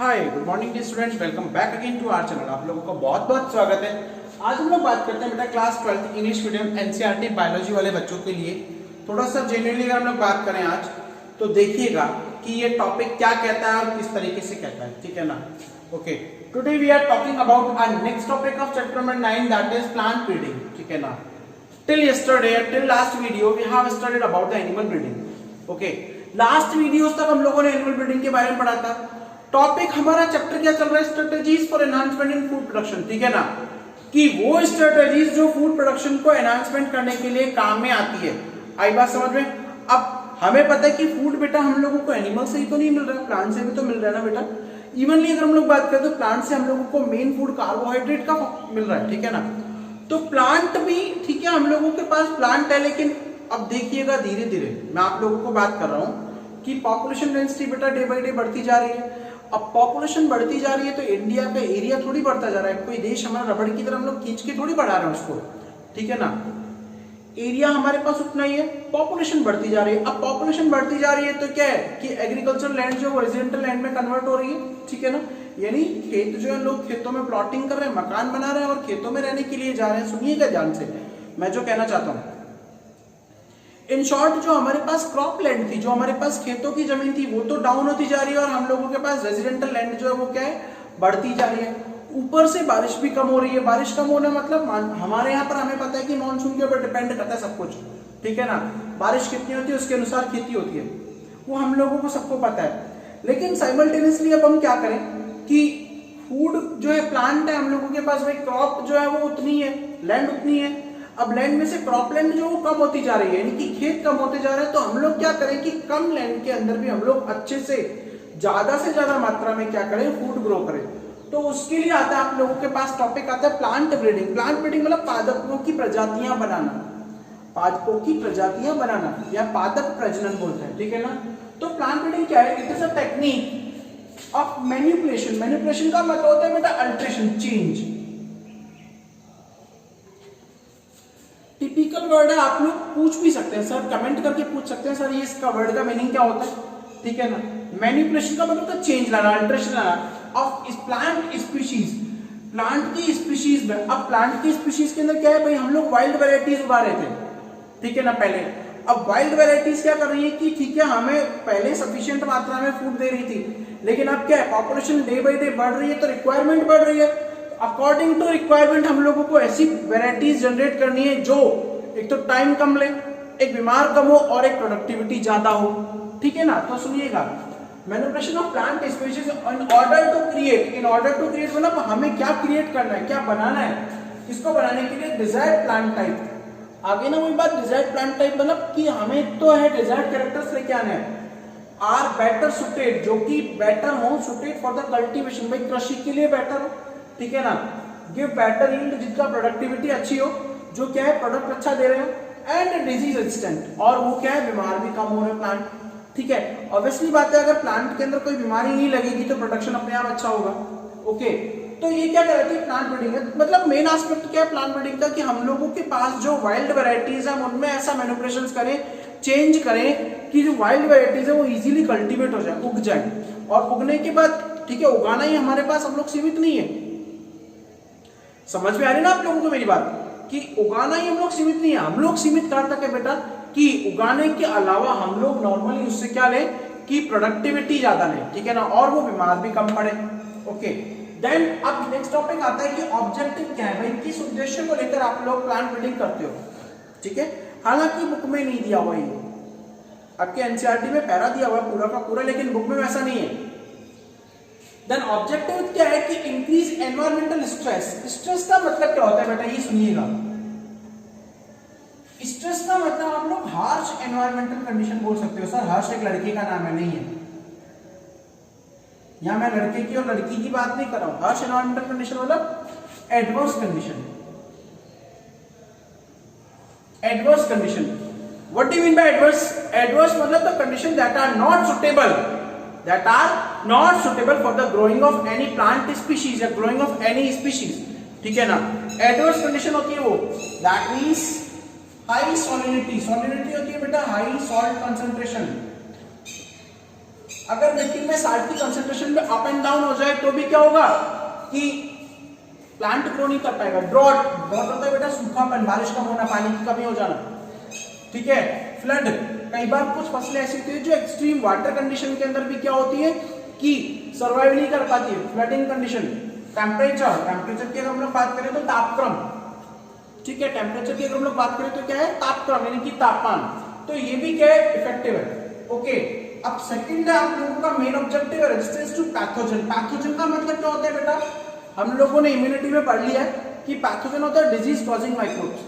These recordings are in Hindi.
Hi good morning the students, welcome back again to our channel. आप लोगों का बहुत बहुत स्वागत है। आज हम लोग बात करते हैं बेटा class 12 English medium NCERT biology वाले बच्चों के लिए। थोड़ा सा जेन्युइनली अगर हम लोग बात करें आज तो देखिएगा कि ये टॉपिक क्या कहता है और किस तरीके से कहता है, ठीक है ना। Okay, today we are talking about our next topic of chapter number 9 that is plant breeding, ठीक है ना। Till yesterday till last video we have studied about the animal breeding. Okay, last videos तक हम लोगों ने एनिमल ब्रीडिंग के बारे में पढ़ा था। टॉपिक हमारा चैप्टर क्या चल रहा है, strategies for enhancement in food production, ठीक है ना, कि वो स्ट्रेटजीज जो फूड प्रोडक्शन को एनहांसमेंट करने के लिए काम में आती है। आई बात समझ में। अब हमें पता है कि फूड बेटा हम लोगों को एनिमल से ही तो नहीं मिल रहा, प्लांट से भी तो मिल रहा है ना बेटा। इवनली अगर हम लोग बात करें तो प्लांट से हम लोगों को मेन फूड कार्बोहाइड्रेट का मिल रहा है, ठीक है ना। तो प्लांट भी ठीक है, हम लोगों के पास प्लांट है, लेकिन अब देखिएगा धीरे धीरे मैं आप लोगों को बात कर रहा हूँ कि पॉपुलेशन डेंसिटी बेटा डे बाई डे बढ़ती जा रही है। अब पॉपुलेशन बढ़ती जा रही है तो इंडिया का एरिया थोड़ी बढ़ता जा रहा है। कोई देश हमारा रबड़ की तरह हम लोग खींच के थोड़ी बढ़ा रहे हैं उसको, ठीक है ना। एरिया हमारे पास उतना ही है, पॉपुलेशन बढ़ती जा रही है। अब पॉपुलेशन बढ़ती जा रही है तो क्या है कि एग्रीकल्चर लैंड जो रेजिडेंटल लैंड में कन्वर्ट हो रही है, ठीक है ना। यानी खेत जो है, लोग खेतों में प्लॉटिंग कर रहे हैं, मकान बना रहे हैं और खेतों में रहने के लिए जा रहे हैं। सुनिएगा ध्यान से मैं जो कहना चाहता हूँ। इन शॉर्ट जो हमारे पास क्रॉप लैंड थी, जो हमारे पास खेतों की जमीन थी, वो तो डाउन होती जा रही है और हम लोगों के पास रेजिडेंटल लैंड जो है वो क्या है, बढ़ती जा रही है। ऊपर से बारिश भी कम हो रही है। बारिश कम होना मतलब हमारे यहाँ पर हमें पता है कि मानसून के ऊपर डिपेंड करता है सब कुछ, ठीक है ना। बारिश कितनी होती है उसके अनुसार खेती होती है, वो हम लोगों को सबको पता है। लेकिन साइमल्टेनियसली अब हम क्या करें कि फूड जो है प्लांट है हम लोगों के पास, भाई क्रॉप जो है वो उतनी है, लैंड उतनी है। अब लैंड में से क्रॉप लैंड जो कम होती जा रही है, यानी कि खेत कम होते जा रहे हैं। तो हम लोग क्या करें कि कम लैंड के अंदर भी हम लोग अच्छे से ज्यादा मात्रा में क्या करें, फूड ग्रो करें। तो उसके लिए आता है आप लोगों के पास टॉपिक आता है प्लांट ब्रीडिंग। प्लांट ब्रीडिंग मतलब पादपों की प्रजातियां बनाना, पादपों की प्रजातियां बनाना या पादप प्रजनन बोलते हैं, ठीक है ना। तो प्लांट ब्रीडिंग क्या है, it is a technique of manipulation. Manipulation का मतलब होता है बेटा अल्टरेशन, चेंज। टिपिकल वर्ड है, आप लोग पूछ भी सकते हैं सर, कमेंट करके पूछ सकते हैं सर ये इसका वर्ड का मीनिंग क्या होता है, ठीक है ना। मैनिपुलेशन का मतलब तो चेंज लाना, अल्टरेशन लाना ऑफ प्लांट स्पीशीज, प्लांट की स्पीशीज में। अब प्लांट की स्पीशीज के अंदर क्या है भाई, हम लोग वाइल्ड वेराइटीज उगा रहे थे, ठीक है ना पहले। अब वाइल्ड वेराइटीज क्या कर रही है कि ठीक है हमें पहले सफिशिएंट मात्रा में फूड दे रही थी, लेकिन अब क्या है, पॉपुलेशन डे बाई डे बढ़ रही है तो रिक्वायरमेंट बढ़ रही है। अकॉर्डिंग टू रिक्वायरमेंट हम लोगों को ऐसी वेराइटीज जनरेट करनी है जो एक तो टाइम कम ले, एक बीमार कम हो और एक प्रोडक्टिविटी ज्यादा हो, ठीक है ना। तो सुनिएगा, manipulation of plant species in order to create मतलब हमें क्या क्रिएट करना है, क्या बनाना है, किसको बनाने के लिए, डिजायर्ड प्लांट टाइप। आगे ना वही बात, डिजायर्ड प्लांट टाइप मतलब कि हमें तो है डिजायर्ड कैरेक्टर्स लेके आने हैं, आर बेटर सुटेड, जो कि बेटर हो, सुटेड फॉर द कल्टीवेशन, भाई कृषि के लिए बेटर हो, ठीक है ना। गिव बेटर यील्ड, जिसका प्रोडक्टिविटी अच्छी हो, जो क्या है प्रोडक्ट अच्छा दे रहे हो, एंड डिजीज रेजिस्टेंट, और वो क्या है बीमार भी कम हो रहे प्लांट, ठीक है। ऑब्वियसली बात है, अगर प्लांट के अंदर कोई बीमारी नहीं लगेगी तो प्रोडक्शन अपने आप अच्छा होगा। ओके, तो ये क्या कहती है प्लांट ब्रीडिंग है। मतलब मेन एस्पेक्ट क्या है प्लांट ब्रीडिंग का, कि हम लोगों के पास जो वाइल्ड वेराइटीज है उनमें ऐसा मैनिपुलेशन करें, चेंज करें कि जो वाइल्ड वेराइटीज है वो इजीली कल्टीवेट हो जाए, उग जाए। और उगने के बाद ठीक है, उगाना ही हमारे पास हम लोग सीमित नहीं है। समझ में आ रही ना आप लोगों को मेरी बात, कि उगाना ही हम लोग सीमित नहीं है। हम लोग सीमित कहां तक है बेटा, कि उगाने के अलावा हम लोग नॉर्मली उससे क्या लें कि प्रोडक्टिविटी ज्यादा लें, ठीक है ना, और वो बीमार भी कम पड़े। ओके, देन अब नेक्स्ट टॉपिक आता है कि ऑब्जेक्टिव क्या है भाई, किस उद्देश्य को लेकर आप लोग प्लांट ब्रीडिंग करते हो, ठीक है। हालांकि बुक में नहीं दिया हुआ, ये आपके एनसीईआरटी में पैरा दिया हुआ पूरा का पूरा, लेकिन बुक में वैसा नहीं है। देन ऑब्जेक्टिव क्या है कि इंक्रीज एनवायरमेंटल स्ट्रेस। स्ट्रेस का मतलब क्या होता है बेटा, ये सुनिएगा। स्ट्रेस का मतलब आप लोग हार्श एनवायरमेंटल कंडीशन बोल सकते हो। सर हर्ष एक लड़के का नाम है, नहीं है, यहां मैं लड़के की और लड़की की बात नहीं कर रहा हूं। हार्श एनवायरमेंटल कंडीशन मतलब adverse condition. Adverse condition, what do you mean by adverse? Adverse मतलब the condition that are not suitable for the growing of any plant species या ग्रोइंग ऑफ एनी स्पीशीज, ठीक है ना। एडवर्स कंडीशन होती है वो, that means high salinity, salinity होती है बेटा हाई सॉल्ट कंसंट्रेशन, अगर मिट्टी में साल्ट की कंसेंट्रेशन में अप एंड डाउन हो जाए तो भी क्या होगा कि प्लांट ग्रो नहीं कर पाएगा। ड्रॉट होता है बेटा सूखापन, बारिश कम होना, पानी की कमी हो जाना, ठीक है। फ्लड, कई बार कुछ फसलें ऐसी होती है जो एक्सट्रीम वाटर कंडीशन के अंदर भी क्या होती है कि सर्वाइव नहीं कर पाती है, फ्लडिंग कंडीशन। टेम्परेचर की अगर हम लोग बात करें तो तापक्रम, ठीक है, टेम्परेचर की अगर हम लोग बात करें तो क्या है तापक्रम यानी कि तापमान, तो ये भी क्या है इफेक्टिव है। ओके, अब सेकंड है आप लोगों का मेन ऑब्जेक्टिव है रेजिस्टेंस टू पैथोजन। पैथोजन का मतलब क्या होता है बेटा, हम लोगों ने इम्यूनिटी में पढ़ लिया है कि पैथोजन होता है डिजीज कॉजिंग माइक्रोब्स।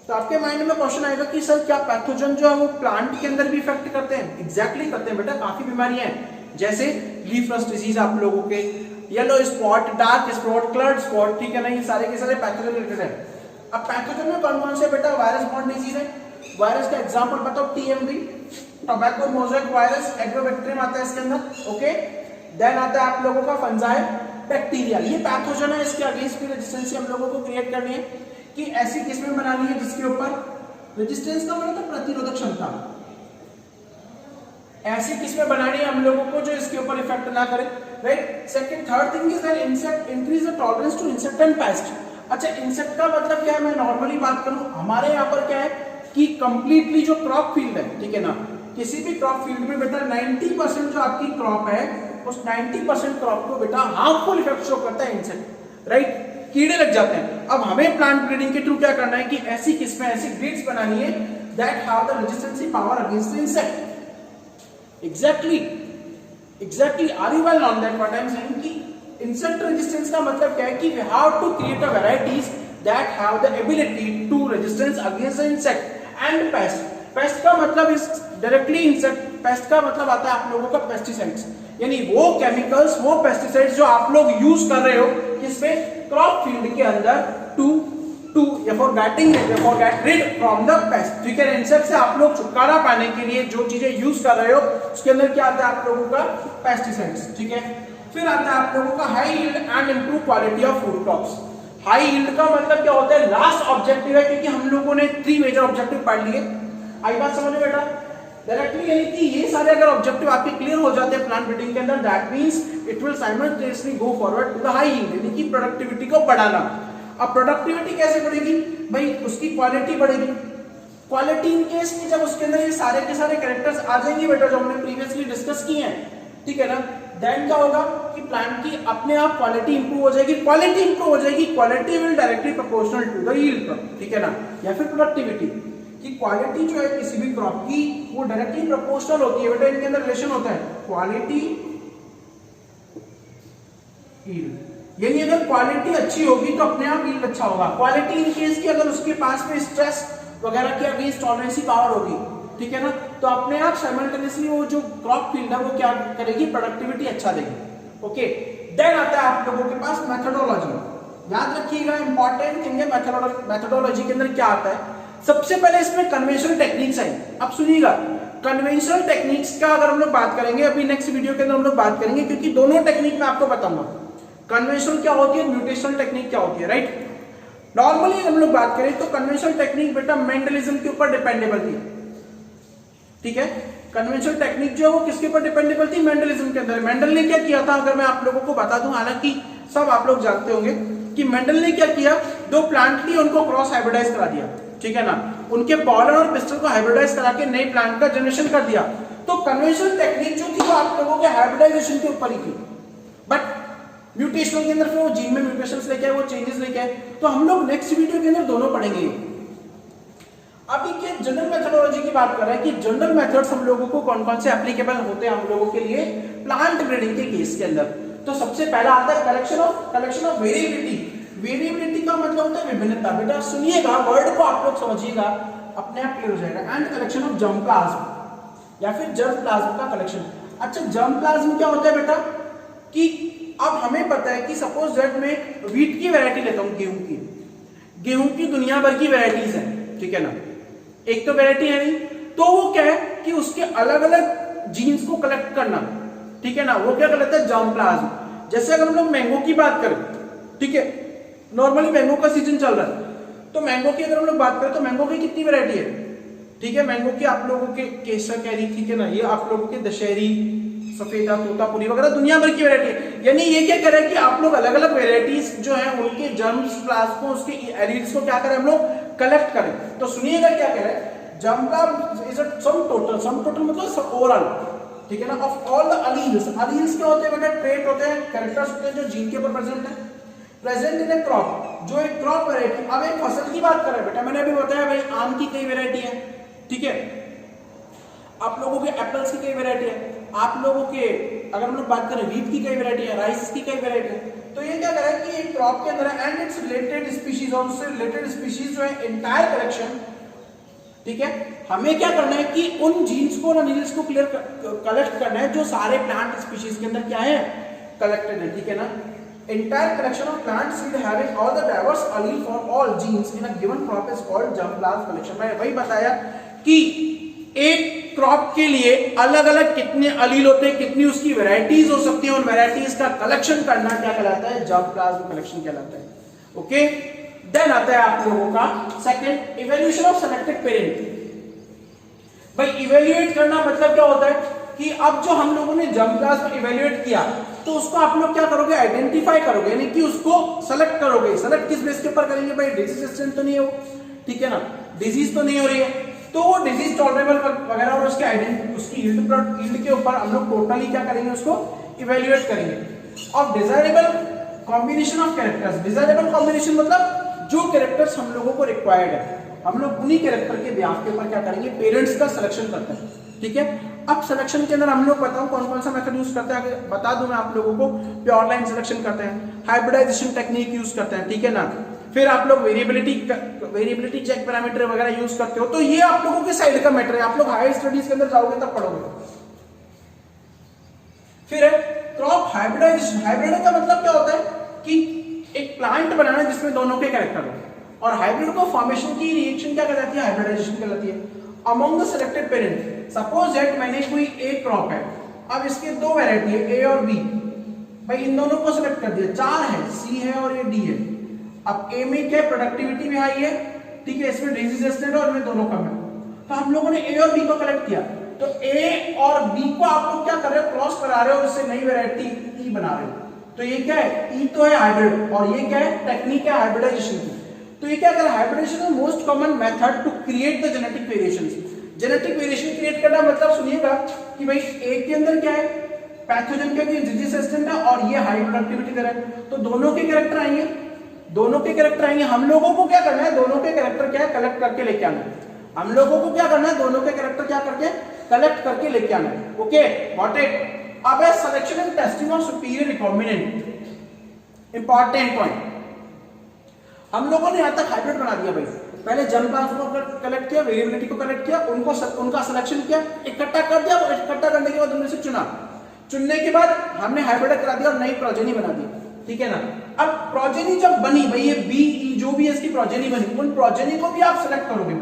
तो आपके माइंड में क्वेश्चन आएगा कि सर क्या पैथोजन जो है वो प्लांट के अंदर भी इफेक्ट करते हैं? एग्जैक्टली करते हैं बेटा, काफी बीमारियां हैं जैसे लीफ रस्ट डिजीज आप लोगों के, yellow spot, dark spot, coloured spot, ठीक है ना, ये सारे के सारे पैथोजन रिलेटेड है। अब पैथोजन में कौन कौन से बेटा वायरस बॉर्न डिजीज है? वायरस का एग्जांपल बताओ, TMV tobacco mosaic virus, agrobacterium आता है इसके अंदर। ओके, देन आता है आप लोगों का फंजाई, बैक्टीरिया, ये पैथोजन है, इसके अगेंस्ट भी रेजिस्टेंस हम लोगों को क्रिएट करनी है कि ऐसी किस्में बनानी है जिसके ऊपर रेजिस्टेंस का मतलब प्रतिरोधक क्षमता, ऐसी किस्में बनानी है हम लोगों को जो इसके ऊपर इफेक्ट ना करे, right. Second third thing is that insect increase the tolerance to insect and pest. अच्छा, इंसेक्ट का मतलब क्या है, मैं नॉर्मली बात करूं, हमारे यहाँ पर क्या है कि कंप्लीटली जो क्रॉप फील्ड है, ठीक है ना, किसी भी क्रॉप फील्ड में बेटा 90% जो आपकी क्रॉप है उस 90% क्रॉप को बेटा हार्मफुल इफेक्ट शो करता है इंसेक्ट, राइट, कीड़े लग जाते हैं। अब हमें प्लांट ब्रीडिंग के थ्रू क्या करना है कि ऐसी किस्में, ऐसी ब्रीड्स बनानी है that have the resistancy power against the insect. Exactly are you well known that what I am saying कि इंसेक्ट रेजिस्टेंस का मतलब क्या है कि we have to create a varieties that have the ability to resistance against the insect and pest. Pest का मतलब इज डायरेक्टली इंसेक्ट, पेस्ट का मतलब आता है आप लोगों का पेस्टिसाइड्स, यानी वो केमिकल्स, वो पेस्टिसाइड्स जो आप लोग यूज कर रहे हो किसमें, क्रॉप फील्ड के अंदर, to for get rid from the pest, ठीक है। इंसेक्ट से आप लोग छुटकारा पाने के लिए जो चीजें यूज कर रहे हो उसके अंदर क्या आता है आप लोगों का पेस्टिसाइड्स, ठीक है। फिर आता है आप लोगों का high yield and improve quality of food crops. High yield का मतलब क्या होता है, लास्ट ऑब्जेक्टिव है, क्योंकि हम लोगों ने 3 मेजर ऑब्जेक्टिव पढ़ लिए, आई बात समझ में बेटा डायरेक्टली, यानी कि ये सारे अगर ऑब्जेक्टिव आपके क्लियर हो जाते हैं प्लांट ब्रीडिंग के अंदर, that means it will simultaneously go forward to the high yield, यानी कि प्रोडक्टिविटी को बढ़ाना। अब प्रोडक्टिविटी कैसे बढ़ेगी भाई, उसकी क्वालिटी बढ़ेगी। क्वालिटी इन केस की जब उसके अंदर ये सारे के सारे कैरेक्टर्स आ जाएंगे बेटा जो हमने प्रीवियसली डिस्कस किए हैं, ठीक है ना, देन क्या होगा कि प्लांट की अपने आप क्वालिटी इंप्रूव हो जाएगी। क्वालिटी इंप्रूव हो जाएगी, quality will directly proportional to the yield, ठीक है ना, या फिर प्रोडक्टिविटी की क्वालिटी जो है किसी भी क्रॉप की वो डायरेक्टली प्रोपोर्शनल होती है बेटा, इनके अंदर रिलेशन होता है क्वालिटी यील्ड, यानी अगर क्वालिटी अच्छी होगी तो अपने आप यील्ड अच्छा होगा। क्वालिटी इन केस की अगर उसके पास में स्ट्रेस वगैरह के अगेंस्ट टॉलरेंसी पावर होगी, ठीक है ना, तो अपने आप साइमल्टेनियसली वो जो क्रॉप फील्ड है वो क्या करेगी, प्रोडक्टिविटी अच्छा देगी। ओके, देन आता है आप लोगों के पास मेथोडोलॉजी। याद रखिएगा इंपॉर्टेंट थिंग है मेथोडोलॉजी के अंदर क्या आता है। सबसे पहले इसमें कन्वेंशनल टेक्निक्स है। अब सुनिएगा, कन्वेंशनल टेक्निक्स का अगर हम लोग बात करेंगे, अभी नेक्स्ट वीडियो के अंदर हम लोग बात करेंगे, क्योंकि दोनों टेक्निक मैं आपको बताऊंगा, कन्वेंशनल क्या होती है, म्यूटेशनल टेक्निक क्या होती है, राइट। नॉर्मली हम लोग बात करें तो कन्वेंशनल टेक्निक बेटा मेंडलिज्म के ऊपर डिपेंडेबल थी, ठीक है। कन्वेंशनल टेक्निक जो है वो किसके ऊपर डिपेंडेबल थी, मेंडलिज्म के अंदर। मेंडल ने क्या किया था, अगर मैं आप लोगों को बता दूं, हालांकि सब आप लोग जानते होंगे कि मेंडल ने क्या किया, 2 प्लांट थी उनको क्रॉस हाइब्रिडाइज करा दिया, ठीक है ना, उनके पॉलन और पिस्टल को हाइब्रिडाइज करा के नए प्लांट का जनरेशन कर दिया। तो कन्वेंशनल टेक्निक जो थी वो आप लोगों के हाइब्रिडाइजेशन के ऊपर ही थी, बट म्यूटेशनल के अंदर फिर वो जीन में म्यूटेशंस लेके आए, वो चेंजेस लेके आए। तो हम लोग नेक्स्ट वीडियो के अंदर दोनों पढ़ेंगे। अभी के जनरल मेथोडोलॉजी की बात कर रहे हैं कि जनरल मेथड्स हम लोगों को कौन कौन से एप्लीकेबल होते हैं हम लोगों के लिए प्लांट ब्रीडिंग के केस के अंदर। तो सबसे पहला आता है कलेक्शन ऑफ वेरिएबिलिटी। वेरिएबिलिटी का मतलब होता है विभिन्नता। बेटा सुनिएगा, वर्ड को आप लोग समझिएगा, अपने आप क्लियर हो जाएगा। And collection of germ plasm या फिर जर्म प्लाज्म का कलेक्शन। अच्छा, जर्म प्लाज्म क्या होता है बेटा कि अब हमें पता है कि सपोज दैट मैं व्हीट की वैरायटी लेता हूं, गेहूं की दुनिया भर की वैरायटीज है, ठीक है ना, एक तो वैरायटी है नहीं, तो वो क्या है कि उसके अलग अलग जीन्स को कलेक्ट करना, ठीक है ना, वो क्या कहलाता है, जर्म प्लाज्म। जैसे अगर हम लोग मैंगो की बात करें, ठीक है, नॉर्मली मैंगो का सीजन चल रहा है, तो मैंगो की अगर हम लोग बात करें तो मैंगो की कितनी वैरायटी है, ठीक है, मैंगो की आप लोगों के केसर कैरी, ठीक है ना, ये आप लोगों के दशहरी, सफेदा, तोतापुरी वगैरह दुनिया भर की वैरायटी है। यानी ये क्या करें कि आप लोग अलग अलग वैरायटीज जो है उनके जर्म्स, प्लाज्मा, उसके एलील्स को क्या करें हम लोग कलेक्ट करें। तो सुनिएगा क्या कह रहे हैं, germ plasm is sum total मतलब ओवरऑल, ठीक है ना, of all the alleles. Alleles क्या होते हैं बेटा, ट्रेट होते हैं, कैरेक्टर्स होते हैं जो जीन के ऊपर प्रेजेंट है, प्रेजेंट इन ए क्रॉप, जो एक क्रॉप वैरायटी। अब एक फसल की बात करें बेटा, मैंने अभी बताया भाई आम की कई वैरायटी है, ठीक है, आप लोगों के एप्पल्स की कई वैरायटी है, आप लोगों के अगर हम लोग बात करें व्हीट की कई वैरायटी है, राइस की कई वैरायटी है। तो ये क्या करें कि एक क्रॉप के अंदर एंड इट्स रिलेटेड स्पीशीज और उससे रिलेटेड स्पीशीज जो है एंटायर कलेक्शन, ठीक है, हमें क्या करना है कि उन जीन्स को और एलील्स को कलेक्ट करना है जो सारे प्लांट स्पीशीज के अंदर क्या है कलेक्टेड है, ठीक है ना। Entire collection of plant seed having all the diverse allele for all genes in a given crop is called germplasm collection। मैं वही बताया कि एक क्रॉप के लिए अलग अलग कितने अलील होते हैं, कितनी उसकी वैरायटीज हो सकती हैं, उन वैरायटीज का कलेक्शन करना क्या कहलाता है, जर्मप्लाज्म कलेक्शन कहलाता है। ओके, देन आता है आप लोगों का second, evaluation of selected parent. भाई इवैल्यूएट करना मतलब क्या होता है कि अब जो हम लोगों ने जर्मप्लाज्म इवैल्यूएट किया तो उसको आप लोग क्या करोगे, आइडेंटिफाई करोगे, यानी कि उसको सेलेक्ट करोगे। सेलेक्ट किस बेस के ऊपर करेंगे भाई, डिजीज रेजिस्टेंट तो नहीं है वो, ठीक है ना, डिजीज तो नहीं हो रही है, तो वो डिजीज टॉलरेबल वगैरह और उसकी यील्ड के ऊपर हम लोग टोटली क्या करेंगे, उसको इवैल्यूएट करेंगे। और desirable combination of characters, desirable combination मतलब जो कैरेक्टर्स हम लोगों को रिक्वायर्ड है, हम लोग उन्हीं कैरेक्टर के ब्याह के ऊपर क्या करेंगे, पेरेंट्स का सिलेक्शन करते हैं, ठीक है। अब सिलेक्शन के अंदर हम लोग बताऊं कौन कौन सा मेथड यूज करते हैं, आगे बता दूं मैं आप लोगों को। प्योर लाइन सिलेक्शन करते हैं, हाइब्रिडाइजेशन टेक्निक यूज करते हैं, ठीक है ना, फिर आप लोग वेरिएबिलिटी चेक पैरामीटर वगैरह यूज करते हो। तो ये आप लोगों के साइड का मैटर है, आप लोग हायर स्टडीज के अंदर जाओगे तब पढ़ोगे। फिर क्रॉप हाइब्रिडाइजेशन, हाइब्रिड का मतलब क्या होता है कि एक प्लांट बनाना जिसमें दोनों के कैरेक्टर हो, और हाइब्रिड को फॉर्मेशन की रिएक्शन क्या कहलाती है, हाइब्रिडाइजेशन कहलाती है। Among the selected parent, suppose that मैंने कोई एक क्रॉप है, अब इसके दो वैरायटी है ए और बी, भाई इन दोनों को सिलेक्ट कर दिया, चार है, सी है और ये डी है। अब ए में क्या प्रोडक्टिविटी भी हाई है, ठीक है, इसमें डिजीज रेजिस्टेंट है और इनमें दोनों कम है। तो हम लोगों ने ए और बी को कलेक्ट किया, तो ए और बी को आप लोग क्या कर रहे हो, क्रॉस करा रहे हो, इससे नई वैरायटी ई बना रहे हो। तो ये क्या है, ई तो है हाइब्रिड, और ये क्या है, टेक्निक है हाइब्रिडाइजेशन की। तो ये क्या कर रहा है, hybridisation is most common method to create the genetic variations. Genetic variation create करना मतलब सुनिएगा कि भाई ए के अंदर क्या है, पैथोजन के लिए डिजीज रेजिस्टेंट है और ये हाई प्रोडक्टिविटी दे रहा है, तो दोनों के कैरेक्टर आएंगे, दोनों के कैरेक्टर आएंगे। हम लोगों को क्या करना है, दोनों के कैरेक्टर क्या है, कलेक्ट करके लेके आना है। हम लोगों को क्या करना है, दोनों के कैरेक्टर क्या करके कलेक्ट करके लेके आना है। Okay, got it. अब है selection and testing of superior recombinant, important point. हम लोगों ने यहां तक हाइब्रिड बना दिया भाई, पहले जर्मप्लाज्म को कलेक्ट किया, वेरिएबिलिटी को कलेक्ट किया, उनका सिलेक्शन किया, इकट्ठा कर दिया, इकट्ठा करने के बाद उनमें से चुनने के बाद हमने हाइब्रिड करा दिया और नई प्रोजेनी बना दी, ठीक है ना। अब प्रोजेनी जब बनी भाई, ये बी जो भी है इसकी प्रोजेनी बनी, उन प्रोजेनी को भी आप सिलेक्ट करोगे।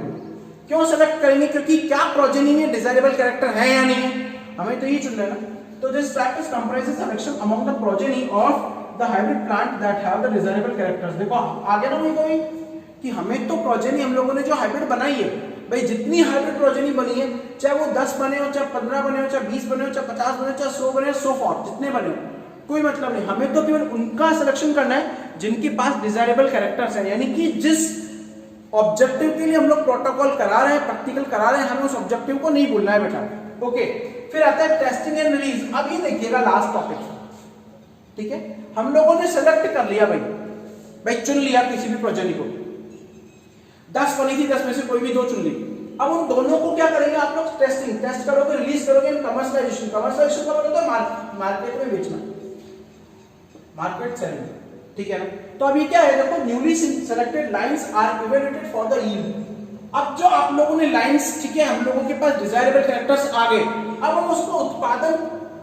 क्यों सिलेक्ट करेंगे, क्योंकि क्या प्रोजेनी में डिजायरेबल कैरेक्टर है या नहीं है, हमें तो ये चुनना है ना। तो this practice comprises selection among the progeny of the hybrid plant that have the desirable characters. देखो आगे ना वही कि हमें तो प्रोजेनी हम लोगों ने जो हाइब्रिड बनाई है भाई, जितनी हाइब्रिड प्रोजेनी बनी है, चाहे वो 10 बने हो, चाहे 15 बने हो, चाहे 20 बने हो, चाहे 50 बने हो, चाहे 100 बने हो, सो फॉर जितने बने हो, कोई मतलब नहीं। हमें तो केवल उनका सिलेक्शन करना है जिनके पास डिजायरेबल कैरेक्टर्स हैं, यानी कि जिस ऑब्जेक्टिव के लिए हम लोग प्रोटोकॉल करा रहे हैं, प्रैक्टिकल करा रहे हैं, हमें उस ऑब्जेक्टिव को नहीं भूलना है बेटा। ओके, फिर आता है टेस्टिंग एंड रिलीज। अब ये देखिएगा लास्ट टॉपिक, ठीक है। हम लोगों ने सेलेक्ट कर लिया भाई चुन लिया किसी भी प्रोजेनी को, 10 बनी थी, 10 में से कोई भी 2 चुन ली। अब उन दोनों को क्या करेंगे आप लोग, टेस्ट करोगे, रिलीज करोगे, कमर्शियलाइजेशन का मतलब होता है मार्केट में बेचना, मार्केट सेलिंग, ठीक है ना। तो अभी क्या है, देखो newly selected lines are evaluated for the yield. अब जो आप लोगों ने लाइंस, ठीक है, हम लोगों के पास डिजायरेबल कैरेक्टर्स आ गए, अब हम उसको उत्पादन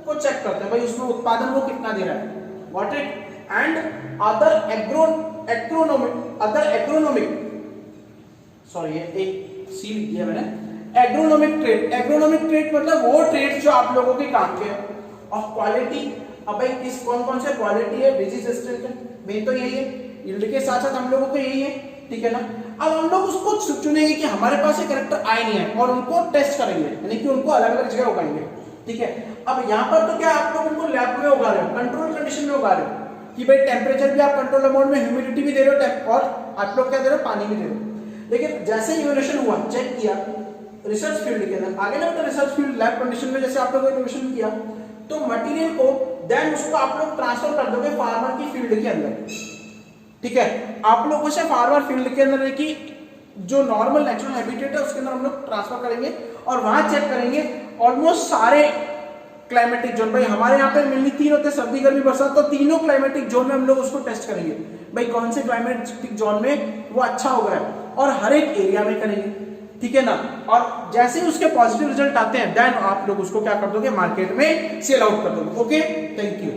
को चेक करते हैं भाई, उसमें उत्पादन वो कितना दे रहा है, what it and other agronomic sorry ये एक सी लिख दिया मैंने, एग्रोनॉमिक ट्रेट मतलब वो ट्रेट जो आप लोगों के काम के हैं, ऑफ क्वालिटी। अब भाई किस कौन से क्वालिटी है, डिजीज रेजिस्टेंट है, मेन तो यही है, यील्ड के साथ साथ हम लोगों को यही है, ठीक है ना। अब हम लोग उसको चुनेंगे कि हमारे पास ये कैरेक्टर आए नहीं है और उनको टेस्ट करेंगे, यानी कि उनको अलग अलग जगह उगाएंगे। ठीक है, अब यहाँ पर तो क्या आप लोग उनको लैब में उगा रहे हो, कंट्रोल कंडीशन में उगा रहे हो कि भाई टेम्परेचर भी आप कंट्रोल अमाउंट में, ह्यूमिडिटी भी दे रहे हो और आप लोग क्या दे रहे हो, पानी भी दे रहे हो। लेकिन जैसे इवोल्यूशन हुआ, चेक किया रिसर्च फील्ड के अंदर, आगे ना रिसर्च फील्ड लैब कंडीशन में जैसे आप लोगों ने इवोल्यूशन किया तो मटेरियल को देन उसको आप लोग ट्रांसफर कर दोगे फार्मर की फील्ड के अंदर। ठीक है, आप लोग उसे फार्मर फील्ड के अंदर की जो नॉर्मल नेचुरल हैबिटेट है उसके अंदर हम लोग ट्रांसफर करेंगे और वहां चेक करेंगे ऑलमोस्ट सारे क्लाइमेटिक जोन। भाई हमारे यहाँ पे मिलनी 3 होते हैं, सर्दी गर्मी बरसात, तो तीनों क्लाइमेटिक जोन में हम लोग उसको टेस्ट करेंगे भाई कौन से क्लाइमेटिक जोन में वो अच्छा हो रहा है, और हर एक एरिया में करेंगे। ठीक है ना, और जैसे ही उसके पॉजिटिव रिजल्ट आते हैं देन आप लोग उसको क्या कर दोगे, मार्केट में सेल आउट कर दोगे। Okay, thank you.